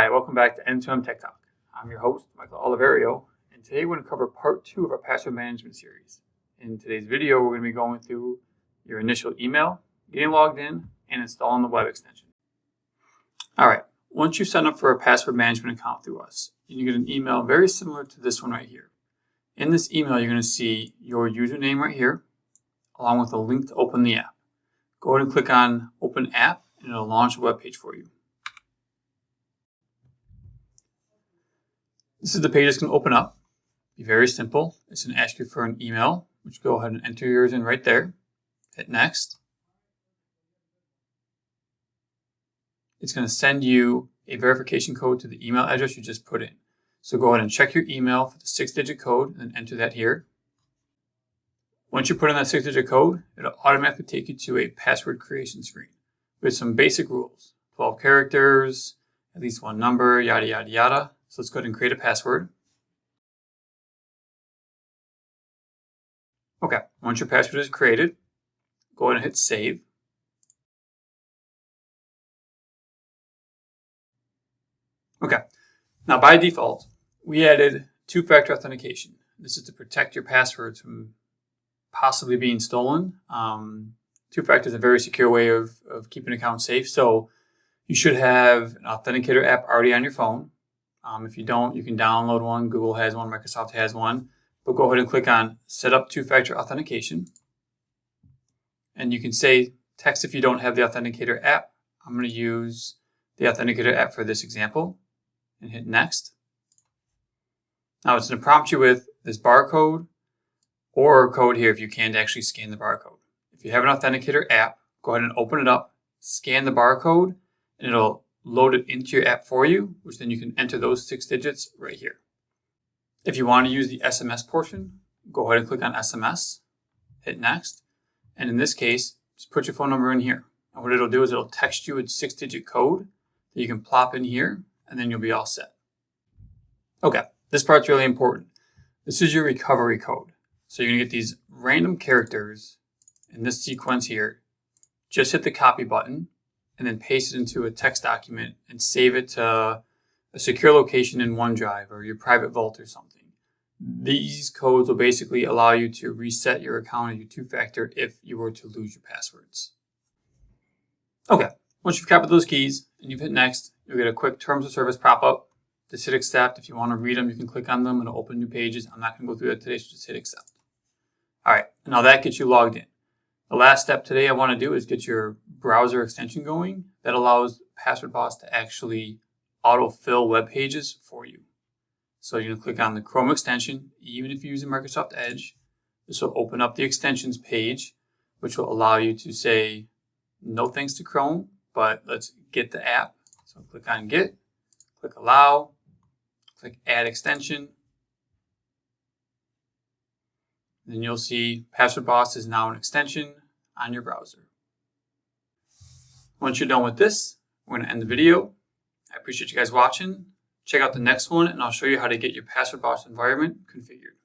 Hi, welcome back to End-to-End Tech Talk. I'm your host, Michael Oliverio, and today we're going to cover part 2 of our password management series. In today's video, we're going to be going through your initial email, getting logged in, and installing the web extension. All right, once you sign up for a password management account through us, you get an email very similar to this one right here. In this email, you're going to see your username right here, along with a link to open the app. Go ahead and click on Open App, and it'll launch a web page for you. This is the page that's going to open up. Be very simple. It's going to ask you for an email, which go ahead and enter yours in right there. Hit Next. It's going to send you a verification code to the email address you just put in. So go ahead and check your email for the 6-digit code and then enter that here. Once you put in that 6-digit code, it'll automatically take you to a password creation screen with some basic rules. 12 characters, at least one number, yada, yada, yada. So let's go ahead and create a password. Okay, once your password is created, go ahead and hit Save. Okay, now by default, we added two-factor authentication. This is to protect your passwords from possibly being stolen. Two-factor is a very secure way of keeping accounts safe. So you should have an authenticator app already on your phone. If you don't, you can download one. Google has one, Microsoft has one. But go ahead and click on Set up two-factor authentication. And you can say text if you don't have the authenticator app. I'm going to use the authenticator app for this example and hit Next. Now it's going to prompt you with this barcode or code here if you can't actually scan the barcode. If you have an authenticator app, go ahead and open it up, scan the barcode, and it'll load it into your app for you, which then you can enter those 6 digits right here. If you want to use the SMS portion, go ahead and click on SMS, hit Next, and in this case, just put your phone number in here. And what it'll do is it'll text you a 6-digit code that you can plop in here, and then you'll be all set. Okay, this part's really important. This is your recovery code. So you're going to get these random characters in this sequence here. Just hit the copy button and then paste it into a text document and save it to a secure location in OneDrive or your private vault or something. These codes will basically allow you to reset your account and your two-factor if you were to lose your passwords. Okay, once you've copied those keys and you've hit Next, you'll get a quick Terms of Service pop-up. Just hit Accept. If you want to read them, you can click on them and it'll open new pages. I'm not going to go through that today, so just hit Accept. All right, now that gets you logged in. The last step today I want to do is get your browser extension going that allows Password Boss to actually autofill web pages for you. So you're going to click on the Chrome extension. Even if you're using Microsoft Edge, this will open up the extensions page, which will allow you to say, no thanks to Chrome, but let's get the app. So click on Get, click Allow, click Add Extension. Then you'll see Password Boss is now an extension on your browser. Once you're done with this, we're going to end the video. I appreciate you guys watching. Check out the next one, and I'll show you how to get your Password Boss environment configured.